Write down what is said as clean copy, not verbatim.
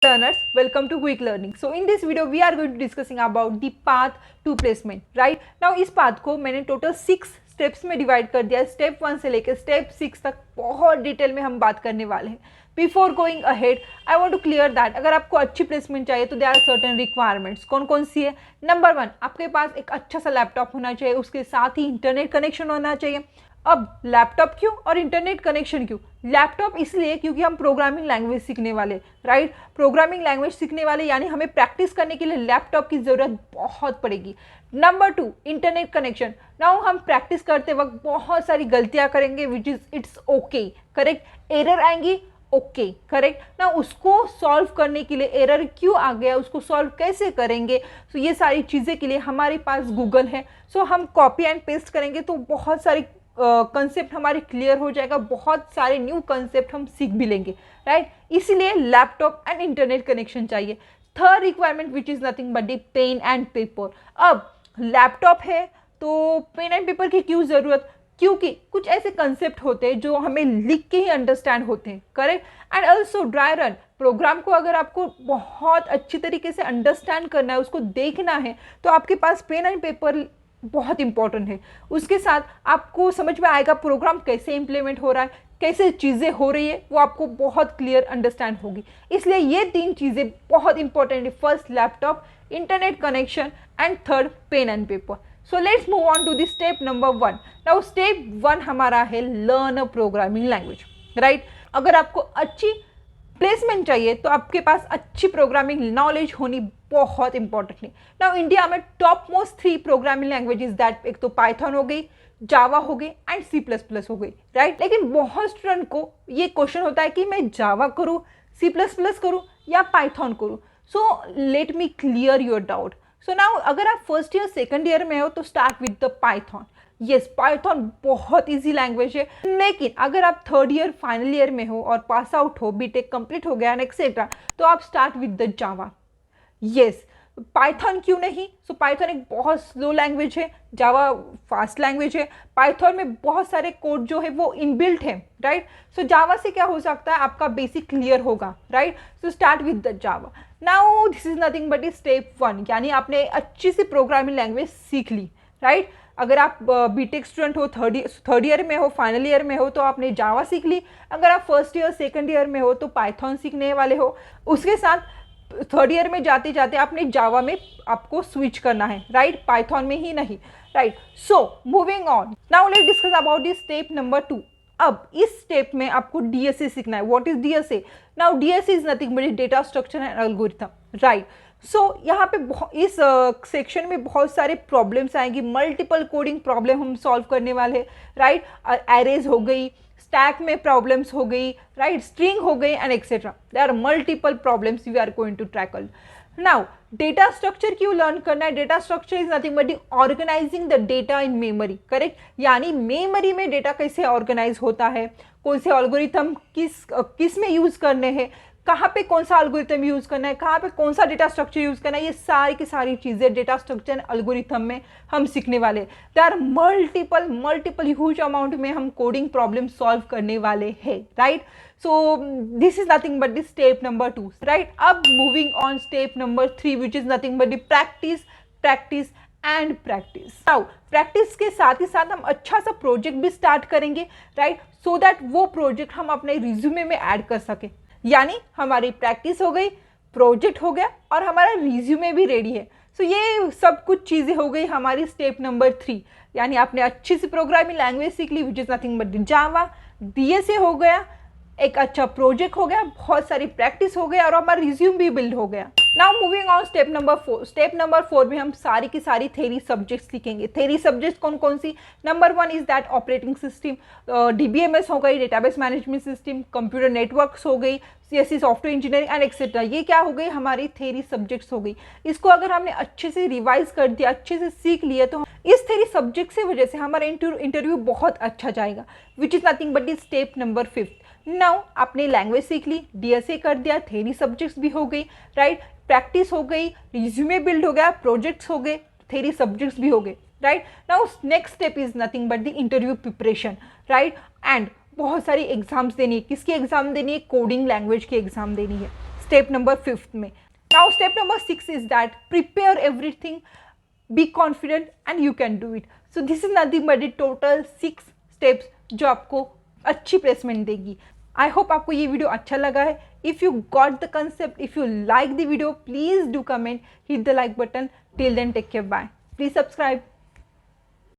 Learners, welcome to Quick Learning. So in this video we are going to discussing about the path to placement. Right now इस path को मैंने total 6 steps में divide कर दिया है. Step 1 से लेकर step 6 तक बहुत डिटेल में हम बात करने वाले हैं. Before going ahead, I want to clear that अगर आपको अच्छी प्लेसमेंट चाहिए तो there are certain requirements. कौन कौन सी है? नंबर 1, आपके पास एक अच्छा सा लैपटॉप होना चाहिए, उसके साथ ही इंटरनेट कनेक्शन होना चाहिए. अब लैपटॉप क्यों और इंटरनेट कनेक्शन क्यों? लैपटॉप इसलिए क्योंकि हम प्रोग्रामिंग लैंग्वेज सीखने वाले, राइट. प्रोग्रामिंग लैंग्वेज सीखने वाले यानी हमें प्रैक्टिस करने के लिए लैपटॉप की ज़रूरत बहुत पड़ेगी. Number 2, internet connection. नाउ हम प्रैक्टिस करते वक्त बहुत सारी गलतियां करेंगे which is it's okay, correct. Error आएंगी, ओके, करेक्ट ना. उसको सॉल्व करने के लिए एरर क्यों आ गया, उसको सॉल्व कैसे करेंगे, तो ये सारी चीज़ें के लिए हमारे पास गूगल है. सो हम कॉपी एंड पेस्ट करेंगे तो बहुत सारी कंसेप्ट हमारे क्लियर हो जाएगा, बहुत सारे न्यू कंसेप्ट हम सीख भी लेंगे, राइट. इसीलिए लैपटॉप एंड इंटरनेट कनेक्शन चाहिए. Third requirement which is nothing but the pen and paper. अब लैपटॉप है तो पेन एंड पेपर की क्यों ज़रूरत? क्योंकि कुछ ऐसे कंसेप्ट होते हैं जो हमें लिख के ही अंडरस्टैंड होते हैं, correct. And also dry run programme को अगर आपको बहुत अच्छी तरीके से अंडरस्टैंड करना है, उसको देखना है, तो आपके पास पेन एंड पेपर बहुत इंपॉर्टेंट है. उसके साथ आपको समझ में आएगा प्रोग्राम कैसे इम्प्लीमेंट हो रहा है, कैसे चीज़ें हो रही है, वो आपको बहुत क्लियर अंडरस्टैंड होगी. इसलिए ये 3 चीज़ें बहुत इंपॉर्टेंट है. First laptop, internet connection and third pen and paper. So let's move on to the step number 1. Now step 1 हमारा है learn a programming language, right. अगर आपको अच्छी प्लेसमेंट चाहिए तो आपके पास अच्छी प्रोग्रामिंग नॉलेज होनी बहुत इंपॉर्टेंट है. नाउ इंडिया में top most 3 programming languages that, एक तो पाइथन हो गई, जावा हो गई एंड C++ हो गई, राइट. लेकिन बहुत स्टूडेंट को ये क्वेश्चन होता है कि मैं जावा करूँ, C++ करूँ या पाइथन करूँ. So let me clear your doubt. So now अगर आप फर्स्ट ईयर सेकंड ईयर में हो तो start with the Python. Yes, Python बहुत इजी लैंग्वेज है. लेकिन अगर आप थर्ड ईयर फाइनल ईयर में हो और पास आउट हो, बीटेक कंप्लीट हो गया एंड एक्सेट्रा, तो आप start with the Java. Yes, Python क्यों नहीं? सो पाइथन एक बहुत स्लो लैंग्वेज है, जावा फास्ट लैंग्वेज है. पाइथन में बहुत सारे कोड जो है वो इनबिल्ट है, राइट. सो जावा से क्या हो सकता है, आपका बेसिक क्लियर होगा, right. So start with the Java. Now this is nothing but step 1, यानी आपने अच्छी सी प्रोग्रामिंग लैंग्वेज सीख ली, राइट. अगर आप बीटेक स्टूडेंट हो, थर्ड ईयर में हो, फाइनल ईयर में हो, तो आपने जावा सीख ली. अगर आप फर्स्ट ईयर सेकंड ईयर में हो तो पाइथन सीखने वाले हो. उसके साथ थर्ड ईयर में जाते जाते आपने जावा में आपको स्विच करना है, राइट, पाइथन में ही नहीं, right. So moving on, now let's discuss about this step number 2. अब इस स्टेप में आपको डीएसए सीखना है. What is DSA? Now DSA is nothing but data structure and algorithm, right. So यहाँ पे इस सेक्शन में बहुत सारे प्रॉब्लम्स आएंगी, मल्टीपल कोडिंग प्रॉब्लम हम सॉल्व करने वाले हैं, राइट. एरेज हो गई, स्टैक में प्रॉब्लम्स हो गई, राइट, स्ट्रिंग हो गई and etcetera. There are multiple problems we are going to tackle. Now data structure क्यों लर्न करना है? Data structure is nothing but organizing the data in memory, correct. यानी मेमोरी में डेटा कैसे ऑर्गेनाइज होता है, कौन से एल्गोरिथम किस में यूज करने हैं, कहाँ पे कौन सा एल्गोरिथम यूज़ करना है, कहाँ पे कौन सा डेटा स्ट्रक्चर यूज़ करना है, ये सारी की सारी चीज़ें डेटा स्ट्रक्चर एंड एल्गोरिथम में हम सीखने वाले. There are multiple huge amount में हम कोडिंग प्रॉब्लम सॉल्व करने वाले हैं, right. So this is nothing but the step number 2, right. अब moving on step number 3 which is nothing but the practice and practice. Now practice के साथ ही साथ हम अच्छा सा प्रोजेक्ट भी स्टार्ट करेंगे, राइट, सो दैट वो प्रोजेक्ट हम अपने रिज्यूमे में ऐड कर सकें. यानी हमारी प्रैक्टिस हो गई, प्रोजेक्ट हो गया और हमारा रिज्यूमे भी रेडी है. सो ये सब कुछ चीज़ें हो गई हमारी स्टेप नंबर 3. यानी आपने अच्छी सी प्रोग्रामिंग लैंग्वेज सीख ली which is nothing but Java, DSA हो गया, एक अच्छा प्रोजेक्ट हो गया, बहुत सारी प्रैक्टिस हो गया और हमारा रिज्यूम भी बिल्ड हो गया. Now moving on step number 4. Step number 4 में हम सारी की सारी थेरी सब्जेक्ट्स सीखेंगे. थेरी सब्जेक्ट्स कौन कौन सी? Number 1 is that operating system, DBMS हो गई, database management system, computer networks हो गई, CSC software engineering and etcetera. ये क्या हो गई? हमारी थेरी सब्जेक्ट्स हो गई. इसको अगर हमने अच्छे से रिवाइज कर दिया, अच्छे से सीख लिया, तो इस थेरी सब्जेक्ट से वजह से हमारा इंटरव्यू बहुत अच्छा जाएगा विच is nothing but is step number 5. Now आपने लैंग्वेज सीख ली, डीएसए कर दिया, थेरी सब्जेक्ट्स भी हो गई, राइट, प्रैक्टिस हो गई, रिज्यूमे बिल्ड हो गया, प्रोजेक्ट्स हो गए, थेरी सब्जेक्ट्स भी हो गए, right. Now next step is nothing but the interview preparation, right. And बहुत सारी एग्जाम्स देनी है. किसकी एग्जाम देनी है? कोडिंग लैंग्वेज की एग्जाम देनी है. स्टेप नंबर 5 में. Now step number 6 is that prepare everything, be confident and you can do it. So this is nothing but the total 6 steps जो आपको अच्छी प्लेसमेंट देगी. आई होप आपको ये वीडियो अच्छा लगा है. If you got the concept, if you like the video, please do comment, hit the like button. Till then take care, bye. Please subscribe.